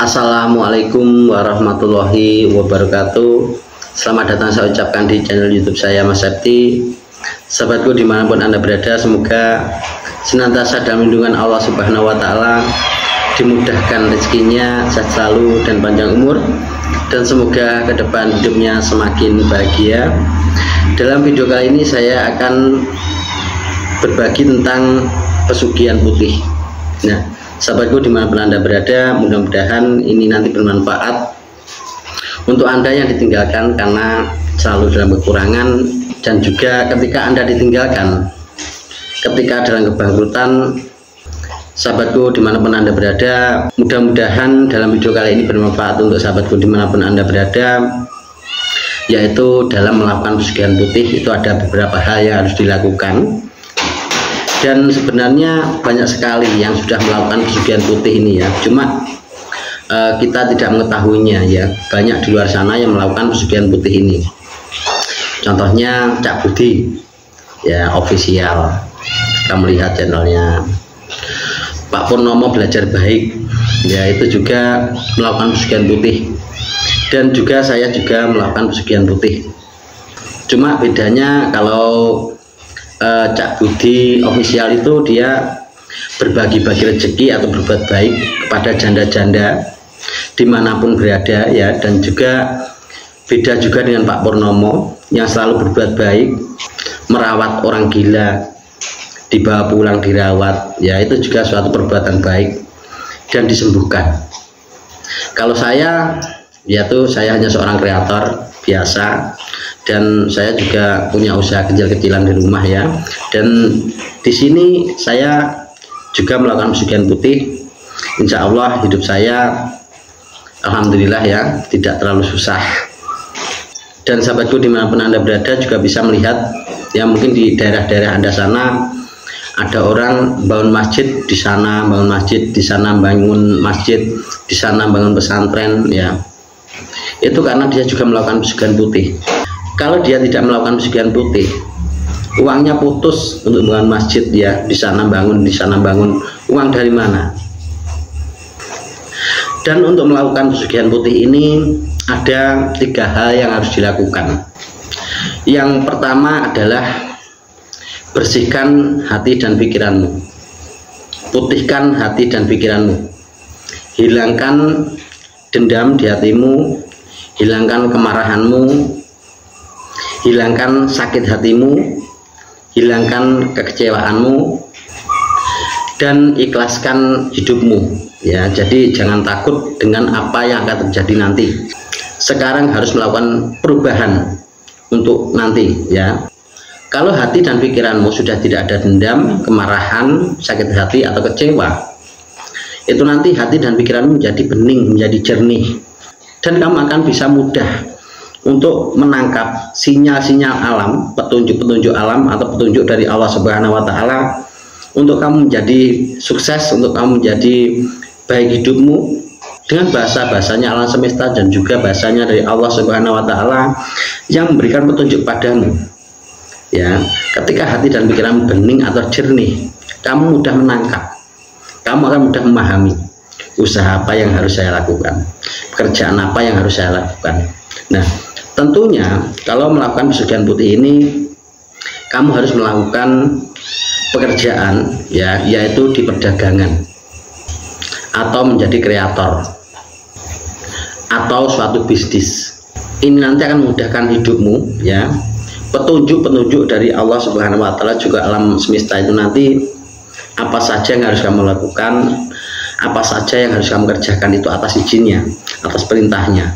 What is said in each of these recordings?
Assalamualaikum warahmatullahi wabarakatuh. Selamat datang saya ucapkan di channel YouTube saya, Mas Septi. Sahabatku dimanapun Anda berada, semoga senantiasa dalam lindungan Allah Subhanahu wa Ta'ala, dimudahkan rezekinya, sehat selalu dan panjang umur, dan semoga ke depan hidupnya semakin bahagia. Dalam video kali ini saya akan berbagi tentang pesugihan putih. Nah, sahabatku dimanapun Anda berada, mudah-mudahan ini nanti bermanfaat untuk Anda yang ditinggalkan karena selalu dalam kekurangan, dan juga ketika Anda ditinggalkan ketika dalam kebangkrutan. Sahabatku dimanapun Anda berada, mudah-mudahan dalam video kali ini bermanfaat untuk sahabatku dimanapun Anda berada, yaitu dalam melakukan pesugihan putih itu ada beberapa hal yang harus dilakukan. Dan sebenarnya banyak sekali yang sudah melakukan pesugihan putih ini ya, cuma kita tidak mengetahuinya ya. Banyak di luar sana yang melakukan pesugihan putih ini. Contohnya Cak Budi ya, official. Kita melihat channelnya. Pak Purnomo Belajar Baik ya, itu juga melakukan pesugihan putih. Dan juga saya juga melakukan pesugihan putih. Cuma bedanya kalau Cak Budi official itu dia berbagi-bagi rezeki atau berbuat baik kepada janda-janda dimanapun berada ya. Dan juga beda juga dengan Pak Purnomo yang selalu berbuat baik, merawat orang gila, dibawa pulang dirawat ya, itu juga suatu perbuatan baik dan disembuhkan. Kalau saya yaitu saya hanya seorang kreator biasa, dan saya juga punya usaha kecil-kecilan di rumah ya. Dan di sini saya juga melakukan pesugihan putih. Insya Allah hidup saya alhamdulillah ya, tidak terlalu susah. Dan sahabatku dimanapun Anda berada juga bisa melihat ya, mungkin di daerah-daerah Anda sana ada orang bangun masjid di sana, bangun masjid di sana, bangun masjid di sana, bangun pesantren ya. Itu karena dia juga melakukan pesugihan putih. Kalau dia tidak melakukan pesugihan putih, uangnya putus untuk bangun masjid ya, di sana bangun, di sana bangun, uang dari mana? Dan untuk melakukan pesugihan putih ini ada 3 hal yang harus dilakukan. Yang pertama adalah bersihkan hati dan pikiranmu. Putihkan hati dan pikiranmu. Hilangkan dendam di hatimu, hilangkan kemarahanmu, hilangkan sakit hatimu, hilangkan kekecewaanmu, dan ikhlaskan hidupmu ya. Jadi jangan takut dengan apa yang akan terjadi nanti. Sekarang harus melakukan perubahan untuk nanti ya. Kalau hati dan pikiranmu sudah tidak ada dendam, kemarahan, sakit hati atau kecewa, itu nanti hati dan pikiranmu menjadi bening, menjadi jernih, dan kamu akan bisa mudah untuk menangkap sinyal-sinyal alam, petunjuk-petunjuk alam atau petunjuk dari Allah Subhanahu wa Ta'ala untuk kamu menjadi sukses, untuk kamu menjadi baik hidupmu dengan bahasa-bahasanya alam semesta dan juga bahasanya dari Allah Subhanahu wa Ta'ala yang memberikan petunjuk padamu ya. Ketika hati dan pikiranmu bening atau jernih, kamu mudah menangkap, kamu akan mudah memahami usaha apa yang harus saya lakukan, pekerjaan apa yang harus saya lakukan. Nah, tentunya kalau melakukan pesugihan putih ini, kamu harus melakukan pekerjaan ya, yaitu di perdagangan atau menjadi kreator atau suatu bisnis. Ini nanti akan memudahkan hidupmu ya. Petunjuk-petunjuk dari Allah Subhanahu wa Ta'ala juga alam semesta itu nanti apa saja yang harus kamu lakukan, apa saja yang harus kamu kerjakan itu atas izinnya, atas perintahnya.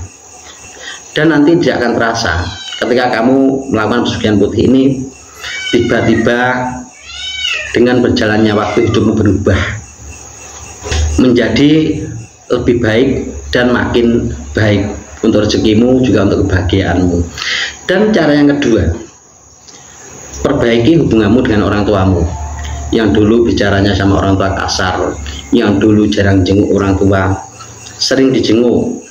Dan nanti tidak akan terasa ketika kamu melakukan pesugihan putih ini, tiba-tiba dengan berjalannya waktu hidupmu berubah menjadi lebih baik dan makin baik untuk rezekimu, juga untuk kebahagiaanmu. Dan cara yang kedua, perbaiki hubunganmu dengan orang tuamu. Yang dulu bicaranya sama orang tua kasar, yang dulu jarang jenguk orang tua, sering dijenguk,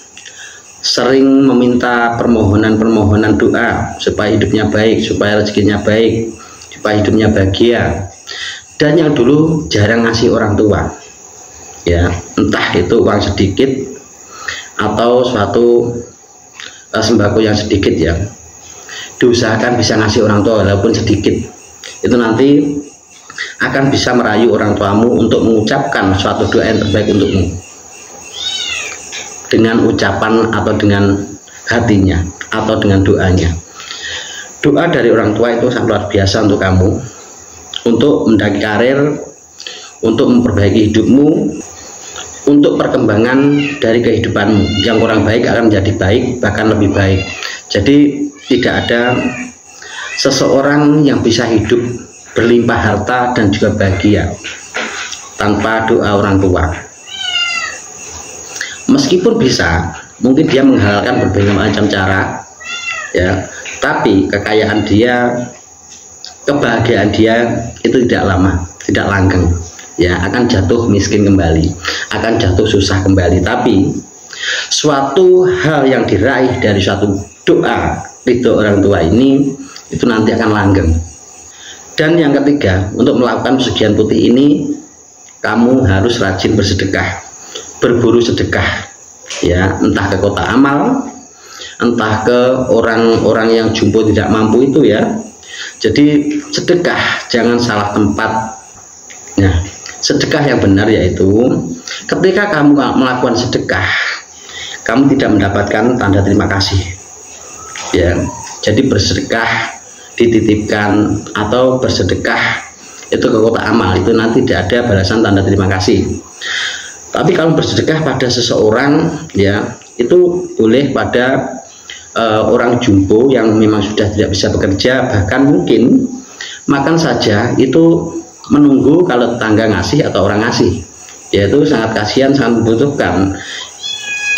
sering meminta permohonan-permohonan doa supaya hidupnya baik, supaya rezekinya baik, supaya hidupnya bahagia. Dan yang dulu jarang ngasih orang tua ya, entah itu uang sedikit atau suatu sembako yang sedikit ya, diusahakan bisa ngasih orang tua walaupun sedikit. Itu nanti akan bisa merayu orang tuamu untuk mengucapkan suatu doa yang terbaik untukmu dengan ucapan atau dengan hatinya atau dengan doanya. Doa dari orang tua itu sangat luar biasa untuk kamu, untuk mendaki karir, untuk memperbaiki hidupmu, untuk perkembangan dari kehidupanmu. Yang kurang baik akan menjadi baik, bahkan lebih baik. Jadi tidak ada seseorang yang bisa hidup berlimpah harta dan juga bahagia tanpa doa orang tua. Meskipun bisa, mungkin dia menghalalkan berbagai macam cara ya, tapi kekayaan dia, kebahagiaan dia itu tidak lama, tidak langgeng ya, akan jatuh miskin kembali, akan jatuh susah kembali. Tapi suatu hal yang diraih dari suatu doa ridho orang tua ini itu nanti akan langgeng. Dan yang ketiga, untuk melakukan pesugihan putih ini kamu harus rajin bersedekah, berburu sedekah ya, entah ke kota amal, entah ke orang-orang yang jumbo tidak mampu itu ya. Jadi sedekah jangan salah tempat. Nah, sedekah yang benar yaitu ketika kamu melakukan sedekah, kamu tidak mendapatkan tanda terima kasih ya. Jadi bersedekah dititipkan atau bersedekah itu ke kota amal, itu nanti tidak ada balasan tanda terima kasih. Tapi kalau bersedekah pada seseorang ya, itu boleh pada orang jumbo yang memang sudah tidak bisa bekerja, bahkan mungkin makan saja itu menunggu kalau tetangga ngasih atau orang ngasih, yaitu sangat kasihan, sangat membutuhkan.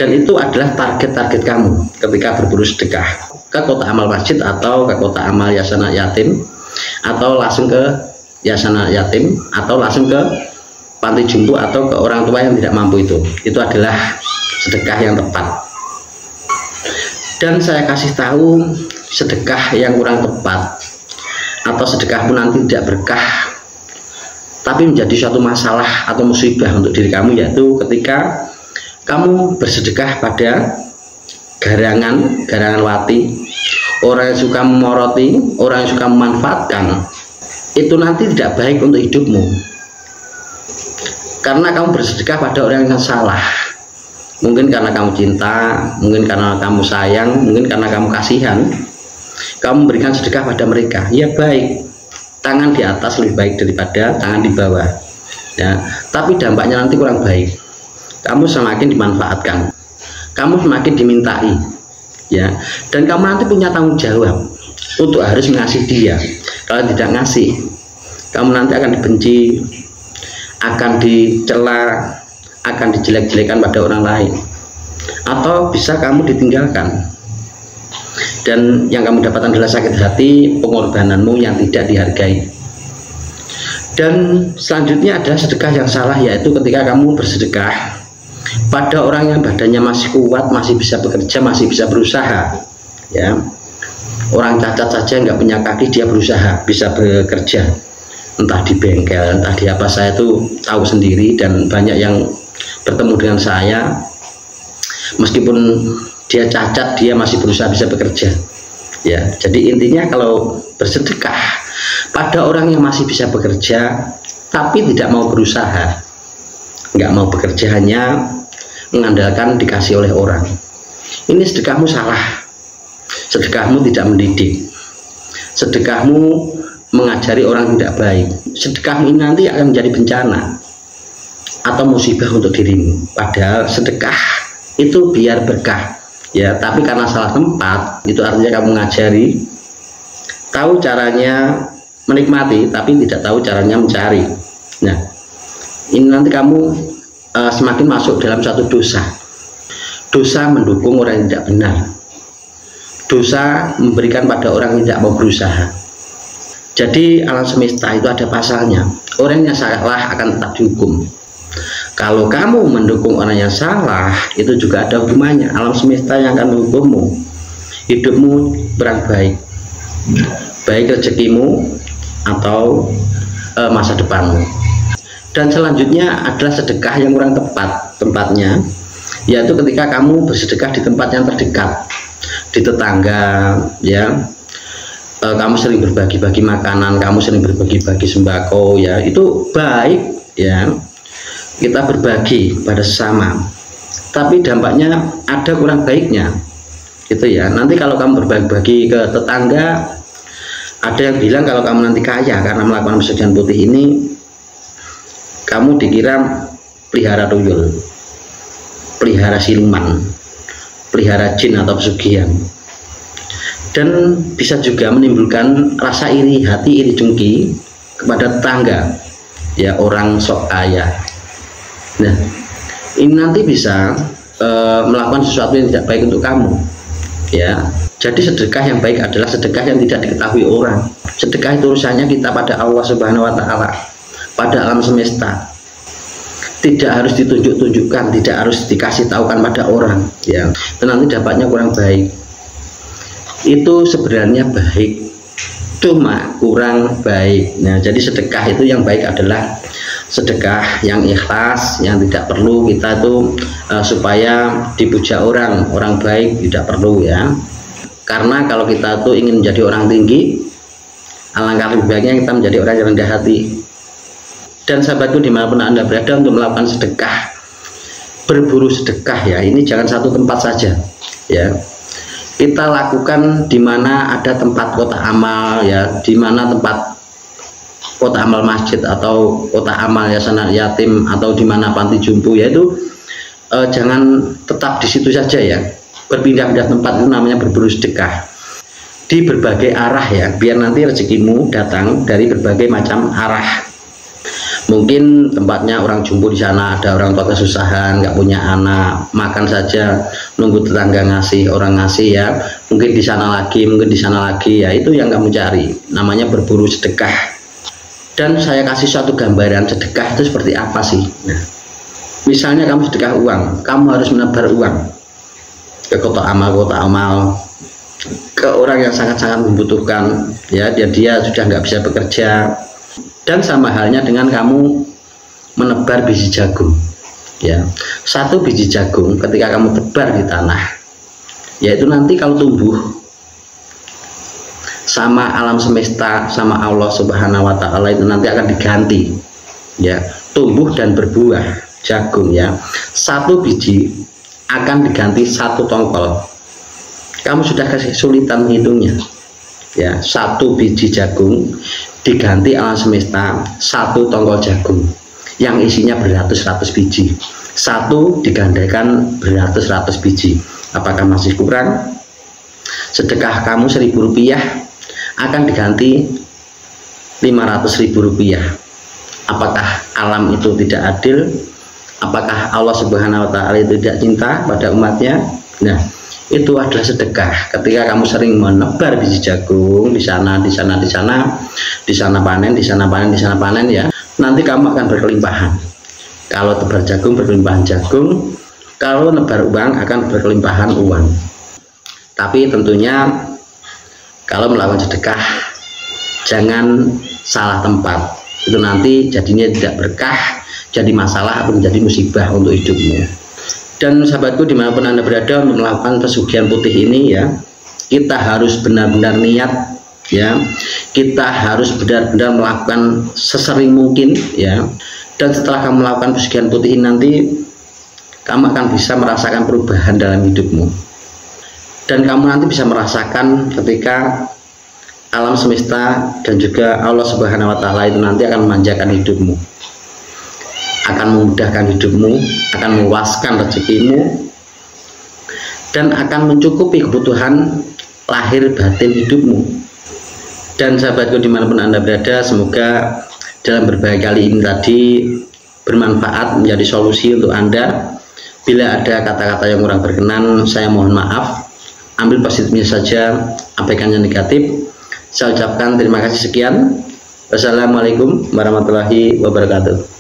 Dan itu adalah target-target kamu ketika berburu sedekah ke kota amal masjid atau ke kota amal yayasan yatim, atau langsung ke yayasan yatim, atau langsung ke panti jumbo atau ke orang tua yang tidak mampu. Itu adalah sedekah yang tepat. Dan saya kasih tahu, sedekah yang kurang tepat atau sedekahmu nanti tidak berkah tapi menjadi suatu masalah atau musibah untuk diri kamu, yaitu ketika kamu bersedekah pada garangan wati, orang yang suka memoroti, orang yang suka memanfaatkan. Itu nanti tidak baik untuk hidupmu, karena kamu bersedekah pada orang yang salah. Mungkin karena kamu cinta, mungkin karena kamu sayang, mungkin karena kamu kasihan, kamu memberikan sedekah pada mereka. Ya baik, tangan di atas lebih baik daripada tangan di bawah ya, tapi dampaknya nanti kurang baik. Kamu semakin dimanfaatkan, kamu semakin dimintai ya, dan kamu nanti punya tanggung jawab untuk harus mengasihi dia. Kalau tidak ngasih, kamu nanti akan dibenci, akan dicela, akan dijelek-jelekan pada orang lain, atau bisa kamu ditinggalkan. Dan yang kamu dapatkan adalah sakit hati, pengorbananmu yang tidak dihargai. Dan selanjutnya ada sedekah yang salah, yaitu ketika kamu bersedekah pada orang yang badannya masih kuat, masih bisa bekerja, masih bisa berusaha ya. Orang cacat saja nggak punya kaki, dia berusaha bisa bekerja, entah di bengkel, entah di apa. Saya itu tahu sendiri, dan banyak yang bertemu dengan saya, meskipun dia cacat, dia masih berusaha bisa bekerja ya. Jadi intinya kalau bersedekah pada orang yang masih bisa bekerja tapi tidak mau berusaha, nggak mau bekerja, hanya mengandalkan dikasih oleh orang, ini sedekahmu salah. Sedekahmu tidak mendidik, sedekahmu mengajari orang tidak baik. Sedekahmu ini nanti akan menjadi bencana atau musibah untuk dirimu. Padahal sedekah itu biar berkah ya, tapi karena salah tempat, itu artinya kamu ngajari, tahu caranya menikmati tapi tidak tahu caranya mencari. Nah, ini nanti kamu semakin masuk dalam satu dosa. Dosa mendukung orang yang tidak benar, dosa memberikan pada orang yang tidak mau berusaha. Jadi alam semesta itu ada pasalnya, orang yang salah akan tetap dihukum. Kalau kamu mendukung orang yang salah, itu juga ada hukumannya. Alam semesta yang akan menghukummu. Hidupmu kurang baik, baik rezekimu atau masa depanmu. Dan selanjutnya adalah sedekah yang kurang tepat tempatnya, yaitu ketika kamu bersedekah di tempat yang terdekat, di tetangga, ya. Kamu sering berbagi-bagi makanan, kamu sering berbagi-bagi sembako, ya, itu baik, ya. Kita berbagi pada sesama, tapi dampaknya ada kurang baiknya, gitu ya. Nanti kalau kamu berbagi-bagi ke tetangga, ada yang bilang kalau kamu nanti kaya karena melakukan pesugihan putih ini, kamu dikira pelihara tuyul, pelihara siluman, pelihara jin atau pesugihan. Dan bisa juga menimbulkan rasa iri hati, iri dengki kepada tetangga, ya, orang sok kaya. Nah, ini nanti bisa melakukan sesuatu yang tidak baik untuk kamu, ya. Jadi sedekah yang baik adalah sedekah yang tidak diketahui orang. Sedekah itu urusannya kita pada Allah Subhanahu wa Ta'ala, pada alam semesta. Tidak harus ditunjuk-tunjukkan, tidak harus dikasih tahukan pada orang, ya. Dan nanti dampaknya kurang baik. Itu sebenarnya baik, cuma kurang baik. Nah, jadi sedekah itu yang baik adalah sedekah yang ikhlas, yang tidak perlu kita tuh supaya dipuja orang baik, tidak perlu, ya. Karena kalau kita tuh ingin menjadi orang tinggi, alangkah lebih baiknya kita menjadi orang yang rendah hati. Dan sahabatku dimanapun Anda berada, untuk melakukan sedekah, berburu sedekah, ya, ini jangan satu tempat saja, ya. Kita lakukan di mana ada tempat kotak amal, ya, di mana tempat kotak amal masjid atau kotak amal yayasan yatim atau di mana panti jompo, yaitu jangan tetap di situ saja, ya. Berpindah-pindah tempat, itu namanya berburu sedekah di berbagai arah, ya, biar nanti rezekimu datang dari berbagai macam arah. Mungkin tempatnya orang jumbo di sana, ada orang tua kesusahan, nggak punya anak, makan saja nunggu tetangga ngasih, orang ngasih, ya. Mungkin di sana lagi, mungkin di sana lagi, ya, itu yang kamu cari, namanya berburu sedekah. Dan saya kasih suatu gambaran sedekah itu seperti apa sih. Nah, misalnya kamu sedekah uang, kamu harus menebar uang ke kotak amal, ke orang yang sangat-sangat membutuhkan, ya, dia sudah nggak bisa bekerja. Dan sama halnya dengan kamu menebar biji jagung, ya. Satu biji jagung ketika kamu tebar di tanah, yaitu nanti kalau tumbuh sama alam semesta, sama Allah Subhanahu wa Ta'ala, itu nanti akan diganti, ya, tumbuh dan berbuah jagung, ya. Satu biji akan diganti satu tongkol. Kamu sudah kesulitan menghitungnya, ya. Satu biji jagung diganti alam semesta satu tongkol jagung yang isinya beratus-ratus biji. Satu digandakan beratus-ratus biji. Apakah masih kurang? Sedekah kamu Rp1.000 akan diganti Rp500.000. Apakah alam itu tidak adil? Apakah Allah Subhanahu wa Ta'ala itu tidak cinta pada umatnya? Nah, itu adalah sedekah. Ketika kamu sering menebar biji jagung di sana, di sana, di sana, di sana panen, di sana panen, di sana panen, ya, nanti kamu akan berkelimpahan. Kalau tebar jagung berkelimpahan jagung, kalau nebar uang akan berkelimpahan uang. Tapi tentunya kalau melakukan sedekah jangan salah tempat. Itu nanti jadinya tidak berkah, jadi masalah atau menjadi musibah untuk hidupmu. Dan sahabatku dimanapun Anda berada, untuk melakukan pesugihan putih ini, ya, kita harus benar-benar niat, ya. Kita harus benar-benar melakukan sesering mungkin, ya. Dan setelah kamu melakukan pesugihan putih ini nanti, kamu akan bisa merasakan perubahan dalam hidupmu. Dan kamu nanti bisa merasakan ketika alam semesta dan juga Allah Subhanahu wa Ta'ala itu nanti akan memanjakan hidupmu, akan memudahkan hidupmu, akan meluaskan rezekimu, dan akan mencukupi kebutuhan lahir batin hidupmu. Dan sahabatku dimanapun Anda berada, semoga dalam berbagai kali ini tadi bermanfaat, menjadi solusi untuk Anda. Bila ada kata-kata yang kurang berkenan, saya mohon maaf. Ambil positifnya saja, abaikan yang negatif. Saya ucapkan terima kasih sekian. Wassalamualaikum warahmatullahi wabarakatuh.